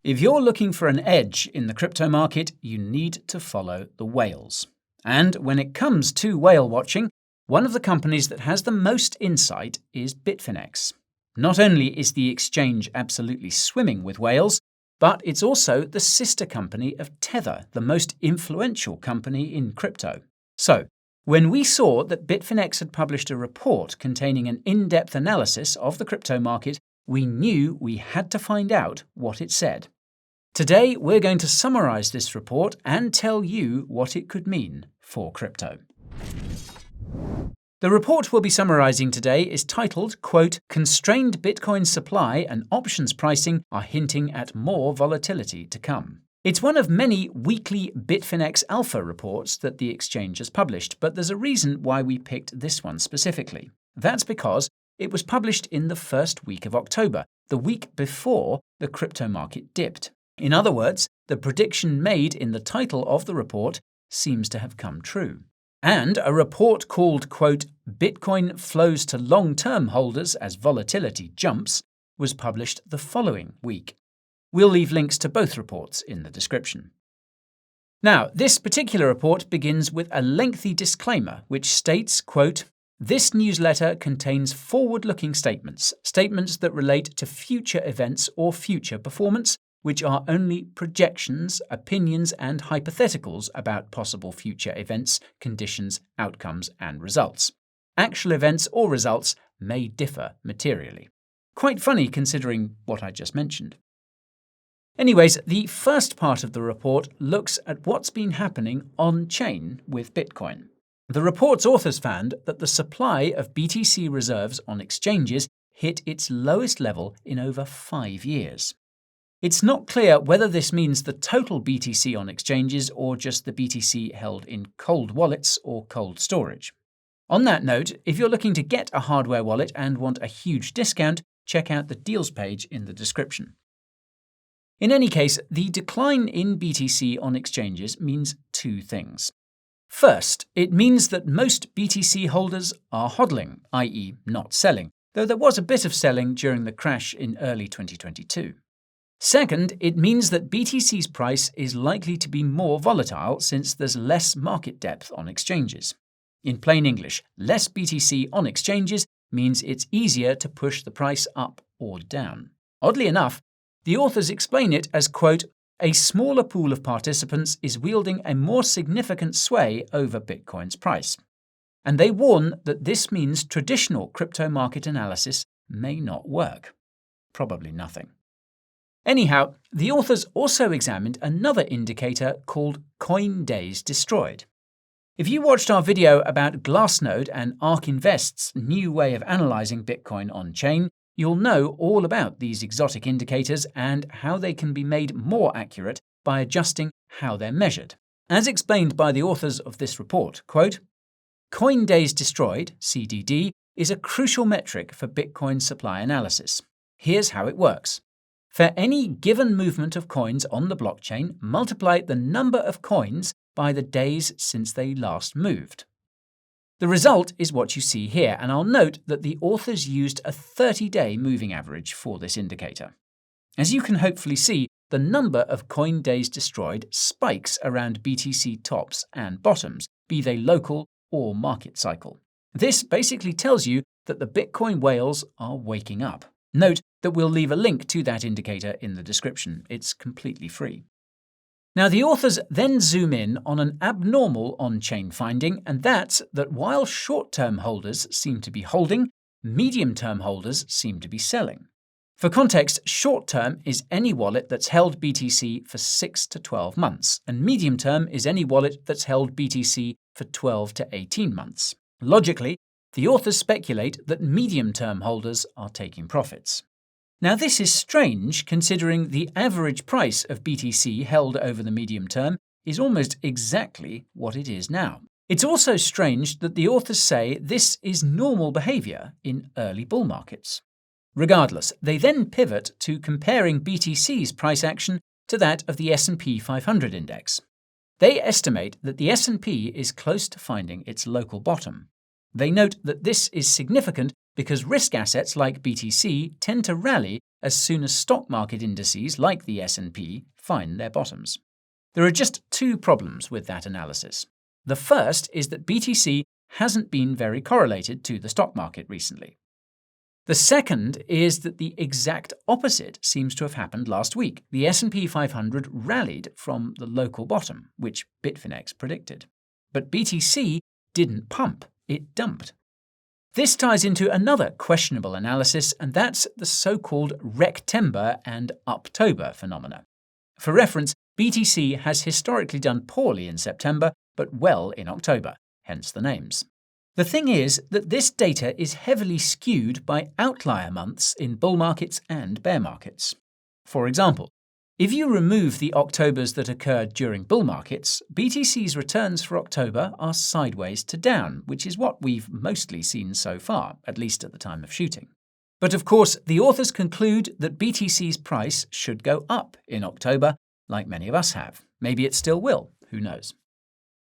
If you're looking for an edge in the crypto market, you need to follow the whales. And when it comes to whale watching, one of the companies that has the most insight is Bitfinex. Not only is the exchange absolutely swimming with whales, but it's also the sister company of Tether, the most influential company in crypto. So, when we saw that Bitfinex had published a report containing an in-depth analysis of the crypto market, we knew we had to find out what it said. Today, we're going to summarize this report and tell you what it could mean for crypto. The report we'll be summarizing today is titled, quote, "Constrained Bitcoin supply and options pricing are hinting at more volatility to come." It's one of many weekly Bitfinex Alpha reports that the exchange has published, but there's a reason why we picked this one specifically. That's because it was published in the first week of October, the week before the crypto market dipped. In other words, the prediction made in the title of the report seems to have come true. And a report called, quote, "Bitcoin flows to long-term holders as volatility jumps" was published the following week. We'll leave links to both reports in the description. Now, this particular report begins with a lengthy disclaimer which states, quote, "This newsletter contains forward-looking statements that relate to future events or future performance, which are only projections, opinions, and hypotheticals about possible future events, conditions, outcomes, and results. Actual events or results may differ materially." Quite funny considering what I just mentioned. Anyways, the first part of the report looks at what's been happening on-chain with Bitcoin. The report's authors found that the supply of BTC reserves on exchanges hit its lowest level in over 5 years. It's not clear whether this means the total BTC on exchanges or just the BTC held in cold wallets or cold storage. On that note, if you're looking to get a hardware wallet and want a huge discount, check out the deals page in the description. In any case, the decline in BTC on exchanges means two things. First, it means that most BTC holders are hodling, i.e. not selling, though there was a bit of selling during the crash in early 2022. Second, it means that BTC's price is likely to be more volatile since there's less market depth on exchanges. In plain English, less BTC on exchanges means it's easier to push the price up or down. Oddly enough, the authors explain it as, quote, "A smaller pool of participants is wielding a more significant sway over Bitcoin's price." And they warn that this means traditional crypto market analysis may not work. Probably nothing. Anyhow, the authors also examined another indicator called coin days destroyed. If you watched our video about Glassnode and ARK Invest's new way of analyzing Bitcoin on-chain, you'll know all about these exotic indicators and how they can be made more accurate by adjusting how they're measured. As explained by the authors of this report, quote, "Coin days destroyed, CDD, is a crucial metric for Bitcoin supply analysis. Here's how it works. For any given movement of coins on the blockchain, multiply the number of coins by the days since they last moved. The result is what you see here, and I'll note that the authors used a 30-day moving average for this indicator. As you can hopefully see, the number of coin days destroyed spikes around BTC tops and bottoms, be they local or market cycle. This basically tells you that the Bitcoin whales are waking up. Note that we'll leave a link to that indicator in the description. It's completely free. Now, the authors then zoom in on an abnormal on-chain finding, and that's that while short-term holders seem to be holding, medium-term holders seem to be selling. For context, short-term is any wallet that's held BTC for 6 to 12 months, and medium-term is any wallet that's held BTC for 12 to 18 months. Logically, the authors speculate that medium-term holders are taking profits. Now, this is strange considering the average price of BTC held over the medium term is almost exactly what it is now. It's also strange that the authors say this is normal behavior in early bull markets. Regardless, they then pivot to comparing BTC's price action to that of the S&P 500 index. They estimate that the S&P is close to finding its local bottom. They note that this is significant because risk assets like BTC tend to rally as soon as stock market indices like the S&P find their bottoms. There are just two problems with that analysis. The first is that BTC hasn't been very correlated to the stock market recently. The second is that the exact opposite seems to have happened last week. The S&P 500 rallied from the local bottom, which Bitfinex predicted. But BTC didn't pump, it dumped. This ties into another questionable analysis, and that's the so-called Rectember and Uptober phenomena. For reference, BTC has historically done poorly in September, but well in October, hence the names. The thing is that this data is heavily skewed by outlier months in bull markets and bear markets. For example, if you remove the Octobers that occurred during bull markets, BTC's returns for October are sideways to down, which is what we've mostly seen so far, at least at the time of shooting. But of course, the authors conclude that BTC's price should go up in October, like many of us have. Maybe it still will, who knows.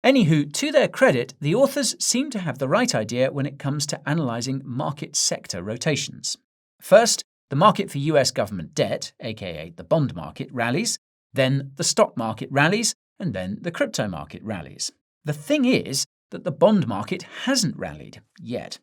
Anywho, to their credit, the authors seem to have the right idea when it comes to analysing market sector rotations. First, the market for US government debt, aka the bond market, rallies, then the stock market rallies, and then the crypto market rallies. The thing is that the bond market hasn't rallied yet.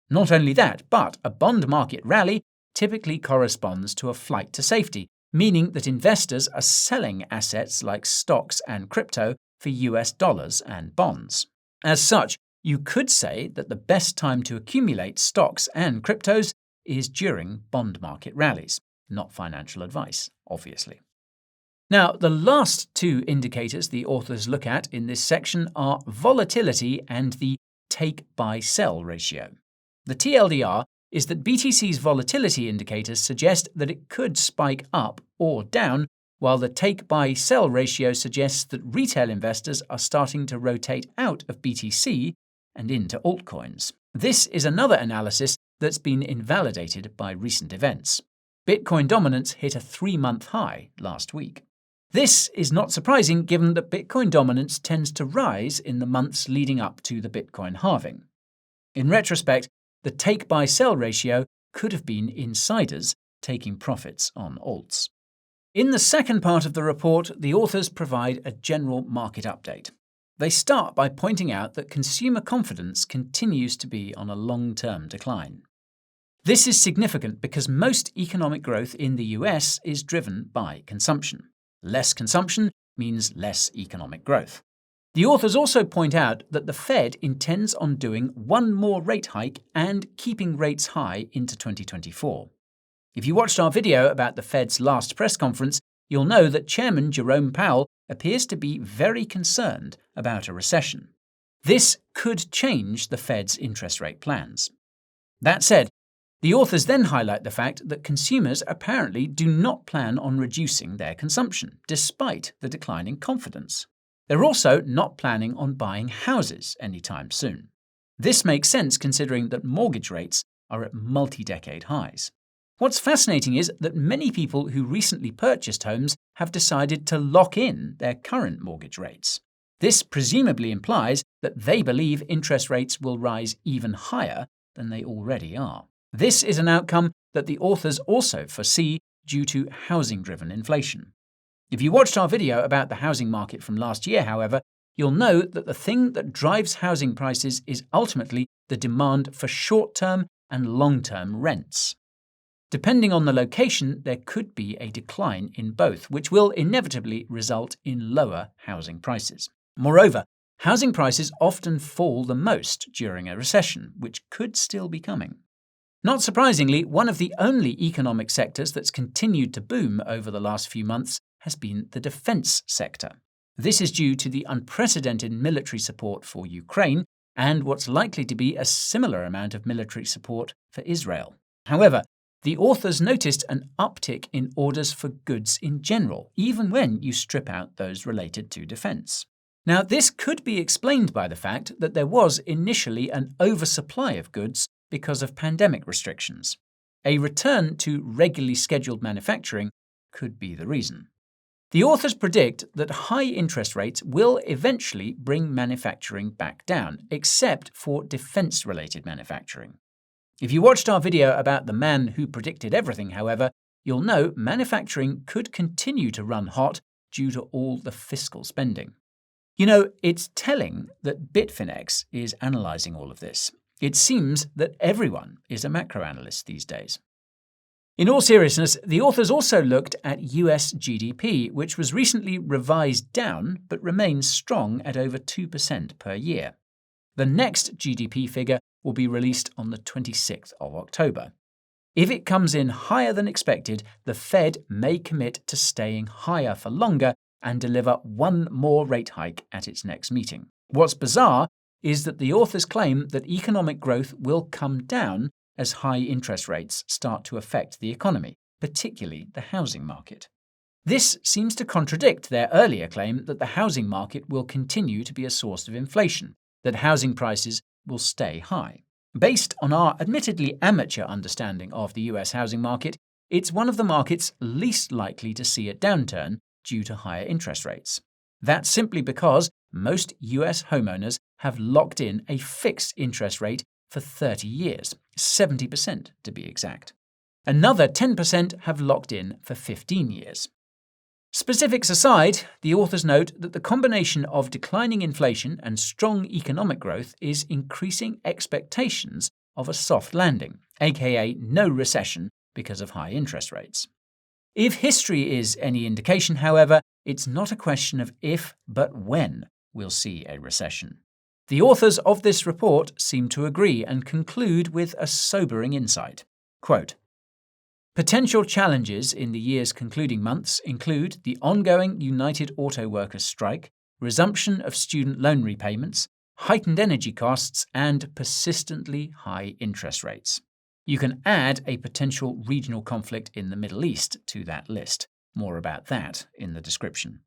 Not only that, but a bond market rally typically corresponds to a flight to safety, meaning that investors are selling assets like stocks and crypto for US dollars and bonds. As such, you could say that the best time to accumulate stocks and cryptos is during bond market rallies. Not financial advice, obviously. Now, the last two indicators the authors look at in this section are volatility and the take-buy-sell ratio. The TLDR is that BTC's volatility indicators suggest that it could spike up or down, while the take-buy-sell ratio suggests that retail investors are starting to rotate out of BTC and into altcoins. This is another analysis that's been invalidated by recent events. Bitcoin dominance hit a 3-month high last week. This is not surprising given that Bitcoin dominance tends to rise in the months leading up to the Bitcoin halving. In retrospect, the take-buy-sell ratio could have been insiders taking profits on alts. In the second part of the report, the authors provide a general market update. They start by pointing out that consumer confidence continues to be on a long-term decline. This is significant because most economic growth in the US is driven by consumption. Less consumption means less economic growth. The authors also point out that the Fed intends on doing one more rate hike and keeping rates high into 2024. If you watched our video about the Fed's last press conference, you'll know that Chairman Jerome Powell appears to be very concerned about a recession. This could change the Fed's interest rate plans. That said, the authors then highlight the fact that consumers apparently do not plan on reducing their consumption, despite the decline in confidence. They're also not planning on buying houses anytime soon. This makes sense considering that mortgage rates are at multi-decade highs. What's fascinating is that many people who recently purchased homes have decided to lock in their current mortgage rates. This presumably implies that they believe interest rates will rise even higher than they already are. This is an outcome that the authors also foresee due to housing-driven inflation. If you watched our video about the housing market from last year, however, you'll know that the thing that drives housing prices is ultimately the demand for short-term and long-term rents. Depending on the location, there could be a decline in both, which will inevitably result in lower housing prices. Moreover, housing prices often fall the most during a recession, which could still be coming. Not surprisingly, one of the only economic sectors that's continued to boom over the last few months has been the defense sector. This is due to the unprecedented military support for Ukraine and what's likely to be a similar amount of military support for Israel. However, the authors noticed an uptick in orders for goods in general, even when you strip out those related to defense. Now, this could be explained by the fact that there was initially an oversupply of goods because of pandemic restrictions. A return to regularly scheduled manufacturing could be the reason. The authors predict that high interest rates will eventually bring manufacturing back down, except for defense-related manufacturing. If you watched our video about the man who predicted everything, however, you'll know manufacturing could continue to run hot due to all the fiscal spending. You know, it's telling that Bitfinex is analysing all of this. It seems that everyone is a macro analyst these days. In all seriousness, the authors also looked at US GDP, which was recently revised down but remains strong at over 2% per year. The next GDP figure will be released on the 26th of October. If it comes in higher than expected, the Fed may commit to staying higher for longer and deliver one more rate hike at its next meeting. What's bizarre is that the authors claim that economic growth will come down as high interest rates start to affect the economy, particularly the housing market. This seems to contradict their earlier claim that the housing market will continue to be a source of inflation, that housing prices will stay high. Based on our admittedly amateur understanding of the US housing market, it's one of the markets least likely to see a downturn due to higher interest rates. That's simply because most US homeowners have locked in a fixed interest rate for 30 years, 70% to be exact. Another 10% have locked in for 15 years. Specifics aside, the authors note that the combination of declining inflation and strong economic growth is increasing expectations of a soft landing, aka no recession because of high interest rates. If history is any indication, however, it's not a question of if, but when we'll see a recession. The authors of this report seem to agree and conclude with a sobering insight. Quote, potential challenges in the year's concluding months include the ongoing United Auto Workers strike, resumption of student loan repayments, heightened energy costs, and persistently high interest rates. You can add a potential regional conflict in the Middle East to that list. More about that in the description.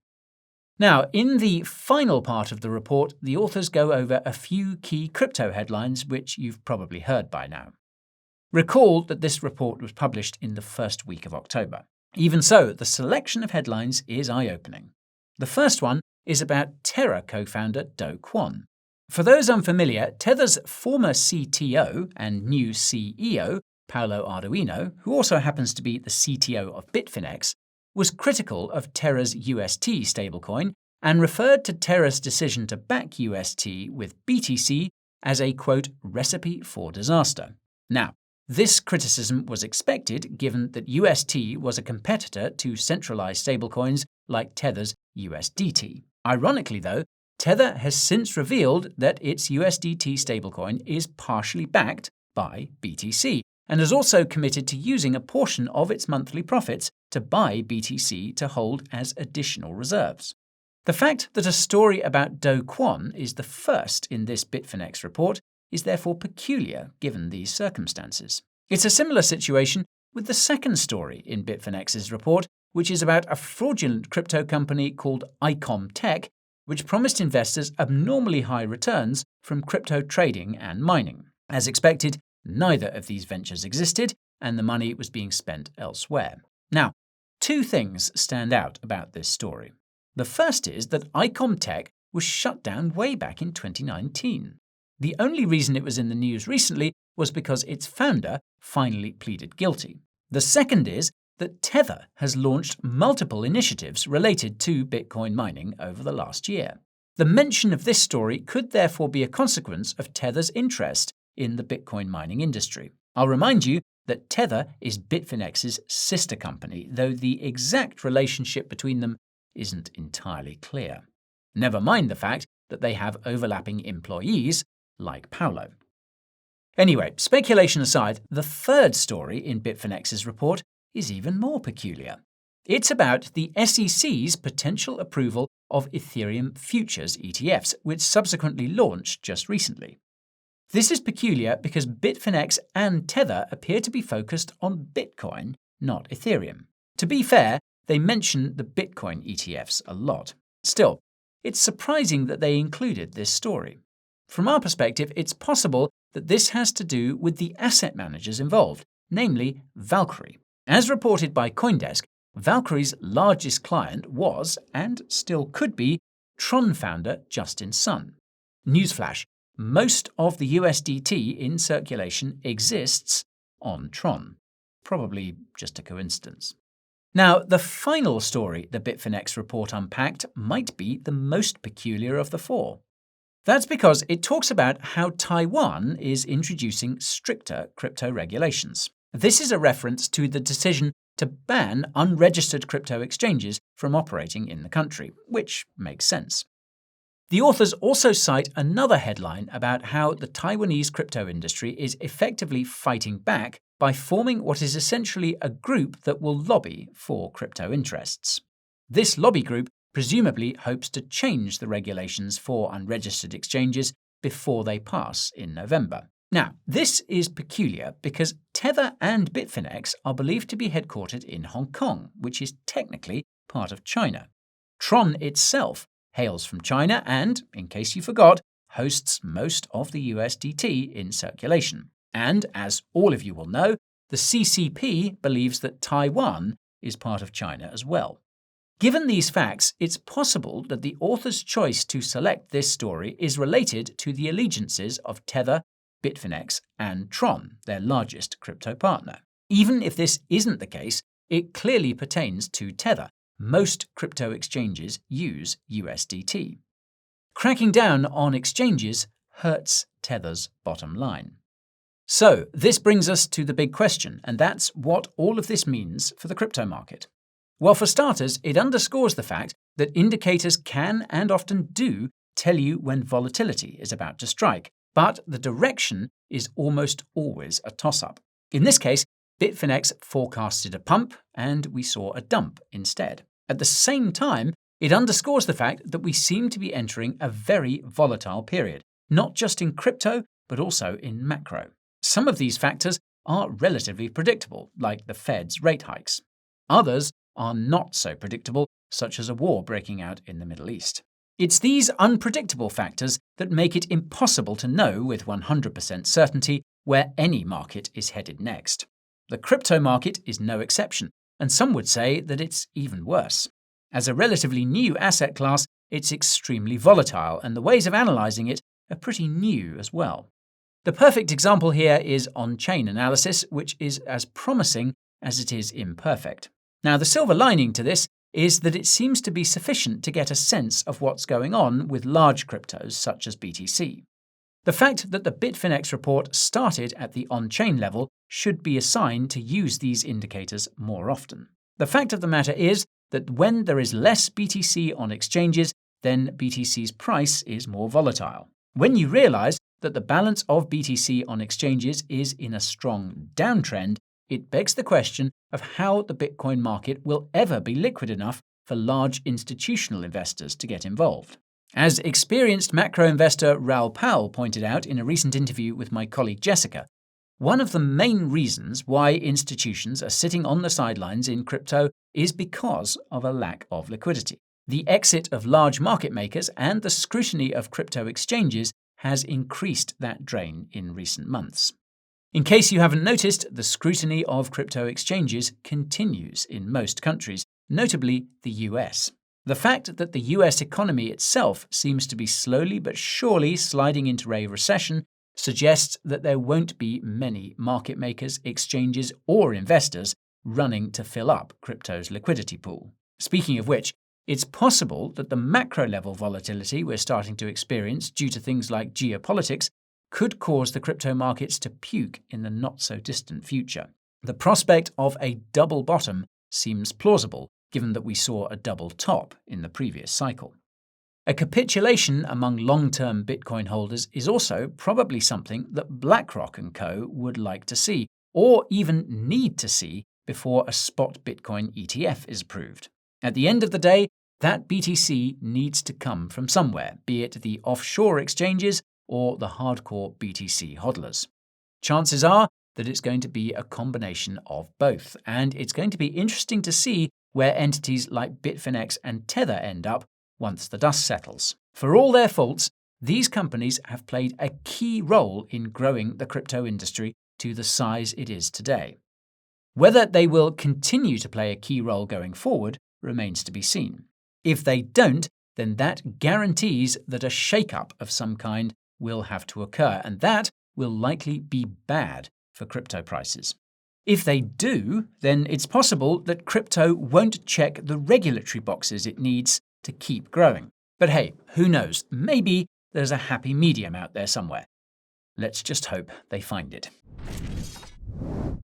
Now, in the final part of the report, the authors go over a few key crypto headlines which you've probably heard by now. Recall that this report was published in the first week of October. Even so, the selection of headlines is eye-opening. The first one is about Terra co-founder Do Kwon. For those unfamiliar, Tether's former CTO and new CEO, Paolo Ardoino, who also happens to be the CTO of Bitfinex, was critical of Terra's UST stablecoin and referred to Terra's decision to back UST with BTC as a, quote, recipe for disaster. Now, this criticism was expected given that UST was a competitor to centralized stablecoins like Tether's USDT. Ironically, though, Tether has since revealed that its USDT stablecoin is partially backed by BTC and has also committed to using a portion of its monthly profits to buy BTC to hold as additional reserves. The fact that a story about Do Kwon is the first in this Bitfinex report is therefore peculiar given these circumstances. It's a similar situation with the second story in Bitfinex's report, which is about a fraudulent crypto company called ICOM Tech, which promised investors abnormally high returns from crypto trading and mining. As expected, neither of these ventures existed, and the money was being spent elsewhere. Now, two things stand out about this story. The first is that ICOM Tech was shut down way back in 2019. The only reason it was in the news recently was because its founder finally pleaded guilty. The second is that Tether has launched multiple initiatives related to Bitcoin mining over the last year. The mention of this story could therefore be a consequence of Tether's interest in the Bitcoin mining industry. I'll remind you that Tether is Bitfinex's sister company, though the exact relationship between them isn't entirely clear. Never mind the fact that they have overlapping employees, like Paolo. Anyway, speculation aside, the third story in Bitfinex's report is even more peculiar. It's about the SEC's potential approval of Ethereum futures ETFs, which subsequently launched just recently. This is peculiar because Bitfinex and Tether appear to be focused on Bitcoin, not Ethereum. To be fair, they mention the Bitcoin ETFs a lot. Still, it's surprising that they included this story. From our perspective, it's possible that this has to do with the asset managers involved, namely Valkyrie. As reported by CoinDesk, Valkyrie's largest client was, and still could be, Tron founder Justin Sun. Newsflash, most of the USDT in circulation exists on Tron. probably just a coincidence. Now, the final story the Bitfinex report unpacked might be the most peculiar of the four. That's because it talks about how Taiwan is introducing stricter crypto regulations. This is a reference to the decision to ban unregistered crypto exchanges from operating in the country, which makes sense. The authors also cite another headline about how the Taiwanese crypto industry is effectively fighting back by forming what is essentially a group that will lobby for crypto interests. This lobby group presumably hopes to change the regulations for unregistered exchanges before they pass in November. Now, this is peculiar because Tether and Bitfinex are believed to be headquartered in Hong Kong, which is technically part of China. Tron itself hails from China and, in case you forgot, hosts most of the USDT in circulation. And, as all of you will know, the CCP believes that Taiwan is part of China as well. Given these facts, it's possible that the author's choice to select this story is related to the allegiances of Tether, Bitfinex, and Tron, their largest crypto partner. Even if this isn't the case, it clearly pertains to Tether. Most crypto exchanges use USDT. Cracking down on exchanges hurts Tether's bottom line. So, this brings us to the big question, and that's what all of this means for the crypto market. Well, for starters, it underscores the fact that indicators can and often do tell you when volatility is about to strike, but the direction is almost always a toss-up. In this case, Bitfinex forecasted a pump, and we saw a dump instead. At the same time, it underscores the fact that we seem to be entering a very volatile period, not just in crypto, but also in macro. Some of these factors are relatively predictable, like the Fed's rate hikes. Others are not so predictable, such as a war breaking out in the Middle East. It's these unpredictable factors that make it impossible to know with 100% certainty where any market is headed next. The crypto market is no exception, and some would say that it's even worse. As a relatively new asset class, it's extremely volatile, and the ways of analyzing it are pretty new as well. The perfect example here is on-chain analysis, which is as promising as it is imperfect. Now, the silver lining to this is that it seems to be sufficient to get a sense of what's going on with large cryptos such as BTC. The fact that the Bitfinex report started at the on-chain level should be a sign to use these indicators more often. The fact of the matter is that when there is less BTC on exchanges, then BTC's price is more volatile. When you realize that the balance of BTC on exchanges is in a strong downtrend, it begs the question of how the Bitcoin market will ever be liquid enough for large institutional investors to get involved. As experienced macro investor Raoul Pal pointed out in a recent interview with my colleague Jessica, one of the main reasons why institutions are sitting on the sidelines in crypto is because of a lack of liquidity. The exit of large market makers and the scrutiny of crypto exchanges has increased that drain in recent months. In case you haven't noticed, the scrutiny of crypto exchanges continues in most countries, notably the US. The fact that the US economy itself seems to be slowly but surely sliding into a recession suggests that there won't be many market makers, exchanges, or investors running to fill up crypto's liquidity pool. Speaking of which, it's possible that the macro-level volatility we're starting to experience due to things like geopolitics could cause the crypto markets to puke in the not-so-distant future. The prospect of a double bottom seems plausible, given that we saw a double top in the previous cycle. A capitulation among long-term Bitcoin holders is also probably something that BlackRock & Co. would like to see, or even need to see, before a spot Bitcoin ETF is approved. At the end of the day, that BTC needs to come from somewhere, be it the offshore exchanges or the hardcore BTC hodlers. Chances are that it's going to be a combination of both, and it's going to be interesting to see where entities like Bitfinex and Tether end up once the dust settles. For all their faults, these companies have played a key role in growing the crypto industry to the size it is today. Whether they will continue to play a key role going forward remains to be seen. If they don't, then that guarantees that a shake-up of some kind will have to occur, and that will likely be bad for crypto prices. If they do, then it's possible that crypto won't check the regulatory boxes it needs to keep growing. But hey, who knows? Maybe there's a happy medium out there somewhere. Let's just hope they find it.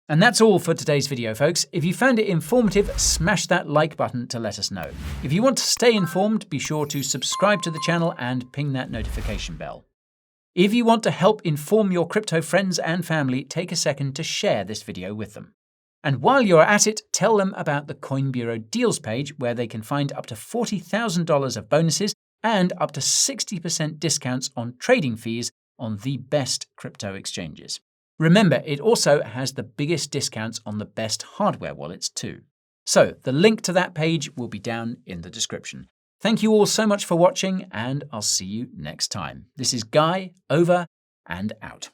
And that's all for today's video, folks. If you found it informative, smash that like button to let us know. If you want to stay informed, be sure to subscribe to the channel and ping that notification bell. If you want to help inform your crypto friends and family, take a second to share this video with them. And while you're at it, tell them about the Coin Bureau Deals page, where they can find up to $40,000 of bonuses and up to 60% discounts on trading fees on the best crypto exchanges. Remember, it also has the biggest discounts on the best hardware wallets too. So the link to that page will be down in the description. Thank you all so much for watching, and I'll see you next time. This is Guy, over and out.